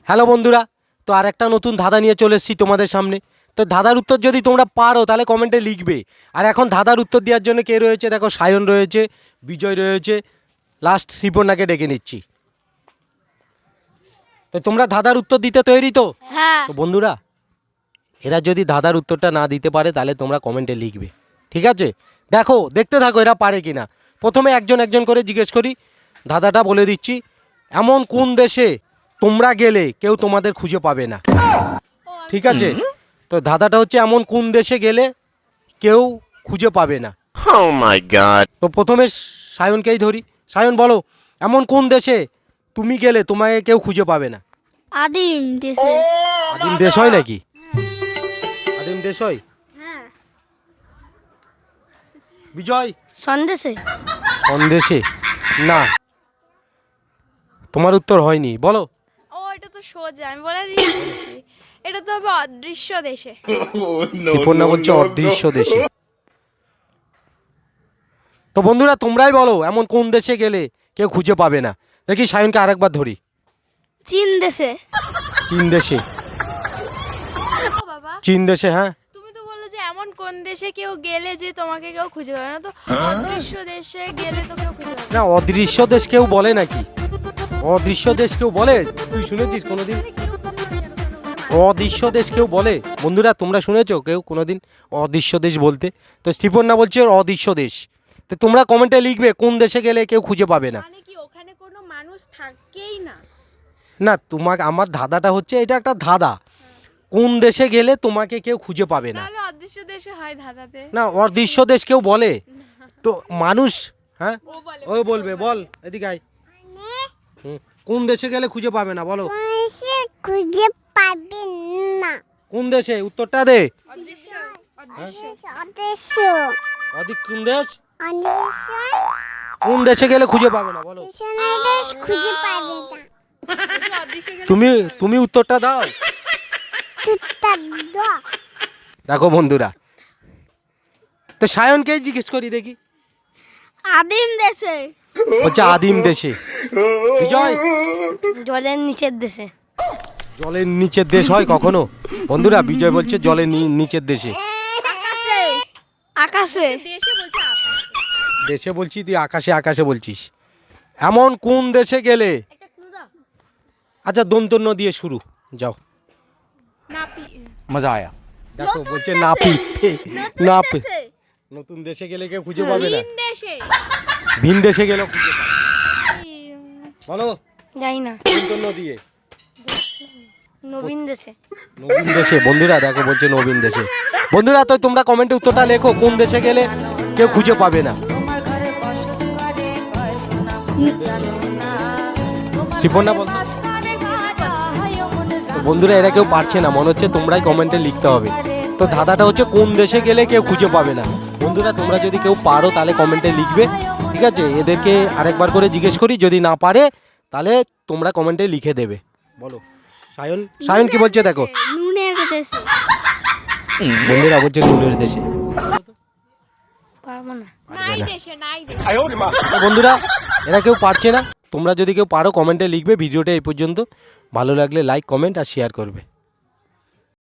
Hello বন্ধুরা, তো আর একটা নতুন ধাঁধা নিয়ে চলে এসেছি তোমাদের সামনে। তো ধাঁধার উত্তর যদি তোমরা পারো তাহলে কমেন্টে লিখবে। আর এখন ধাঁধার উত্তর দেওয়ার জন্য কে রয়েছে দেখো, সায়ন রয়েছে, বিজয় রয়েছে, লাস্ট শ্রীপর্ণাকে ডেকে নিচ্ছি। তো তোমরা ধাঁধার উত্তর দিতে তৈরি তো? হ্যাঁ। তো বন্ধুরা, এরা যদি ধাঁধার উত্তরটা না দিতে পারে তাহলে তোমরা কমেন্টে লিখবে, ঠিক আছে? দেখো, দেখতে থাকো এরা পারে কি না। প্রথমে একজন একজন করে জিজ্ঞেস করি। ধাঁধাটা বলে দিচ্ছি, এমন কোন দেশে তোমরা গেলে কেউ তোমাদের খুঁজে পাবে না? ঠিক আছে, তো ধাঁধাটা হচ্ছে এমন কোন দেশে গেলে কেউ খুঁজে পাবে না। Oh my god. তো প্রথমে সায়নকেই ধরি। সায়ন বলো, এমন কোন দেশে তুমি গেলে তোমাকে কেউ খুঁজে পাবে না? আদিম দেশে। আদিম দেশ হয় নাকি? আদিম দেশ হয়? হ্যাঁ। বিজয়? সন্দেশে। সন্দেশে না, তোমার উত্তর হয়নি, বলো। ও এটা তো সোজা, আমি বলে দিয়েছি এটা তো হবে অদৃশ্য দেশে। শ্রীপর্ণা বলছে অদৃশ্য দেশে। তো বন্ধুরা তোমরাই বলো, এমন কোন দেশে গেলে কেউ খুঁজে পাবে না? দেখি সায়নকে আরেকবার ধরি। চীন দেশে। চীন দেশে? ও বাবা, চীন দেশে, হ্যাঁ। তুমি তো বললে যে এমন কোন দেশে কেউ গেলে যে তোমাকে কেউ খুঁজে পাবে না, তো অদৃশ্য দেশে গেলে তো কেউ খুঁজে পাবে না, অদৃশ্য দেশ কেউ বলে নাকি? অদৃশ্য দেশ কেউ বলে? তুই শুনেছিস কোনোদিন অদৃশ্য দেশ কেউ বলে? বন্ধুরা তোমরা শুনেছো কেউ কোনোদিন অদৃশ্য দেশ বলতে? তো শ্রীপর্ণা বলছে অদৃশ্য দেশ। তো তোমরা কমেন্টে লিখবে কোন দেশে গেলে কেউ খুঁজে পাবে না। মানে কি ওখানে কোনো মানুষ থাকেই না? না, তোমাকে, আমার ধাঁধাটা হচ্ছে, এটা একটা ধাঁধা, কোন দেশে গেলে তোমাকে কেউ খুঁজে পাবে না। তাহলে অদৃশ্য দেশে হয় ধাঁধাতে। না, অদৃশ্য দেশ কেউ বলে তো মানুষ, হ্যাঁ ও বলে ও বলবে, বল এদিকে আয়। কোন দেশে গেলে খুঁজে পাবে না বলো? খুঁজে পাবে না। কোন দেশে? উত্তরটা দে। অদৃশ্য অদৃশ্য অদৃশ্য। কোন দেশ? অদৃশ্য। কোন দেশে গেলে খুঁজে পাবে না বলো? দেশ খুঁজে পাবে না। অদৃশ্য গেলে তুমি তুমি উত্তরটা দাও। দেখো বন্ধুরা, তো সায়নকেই জিজ্ঞেস করি দেখি। আদিম দেশে। বলছে আদিম দেশে। বিজয়? জলের নিচের দেশে। জলের নিচের দেশ হয় কখনো? বন্ধুরা বিজয় বলছে জলের নিচের দেশে। আকাশে। আকাশে। দেশে বলছে আকাশে। দেশে বলছি, তুই আকাশে আকাশে বলছিস। এমন কোন দেশে গেলে, একটা ক্লু দাও। আচ্ছা দন্তন্য দিয়ে শুরু, যাও। নাপি মজা আয়া। দেখো নতুন বলছে দেশে। নাপিতে। নতুন নাপে দেশে। নতুন দেশে গেলে কেউ খুঁজে পাবে না। ভিন দেশে। ভিন দেশে গেলেও খুঁজে পাবে। বলো যাই না। দন্তন্য দিয়ে। নবীন দেশে। নবীন দেশে? বন্ধুরা দেখো বলছে নবীন দেশে। বন্ধুরা তো তোমরা কমেন্টে উত্তরটা লেখো, কোন দেশে গেলে কেউ খুঁজে পাবে না। শ্রীপর্ণা বল। তো বন্ধুরা এরা কেউ পারছে না, মনে হচ্ছে তোমরাই কমেন্টে লিখতে হবে। তো ধাঁধাটা হচ্ছে কোন দেশে গেলে কেউ খুঁজে পাবে না। বন্ধুরা তোমরা যদি কেউ পারো তাহলে কমেন্টে লিখবে, ঠিক আছে? এদেরকে আরেকবার করে জিজ্ঞেস করি, যদি না পারে তাহলে তোমরা কমেন্টে লিখে দেবে। বলো সায়ন, সায়ন কি বলছে দেখো। নুনের দেশে। বন্ধুরা বলছে নুনের দেশে। পারবো না। নাই দেশে, নাই দেশে। তো বন্ধুরা এরা কেউ পারছে না, তোমরা যদি কেউ পারো কমেন্টে লিখবে। ভিডিওটা এই পর্যন্ত, ভালো লাগলে লাইক, কমেন্ট আর শেয়ার করবে।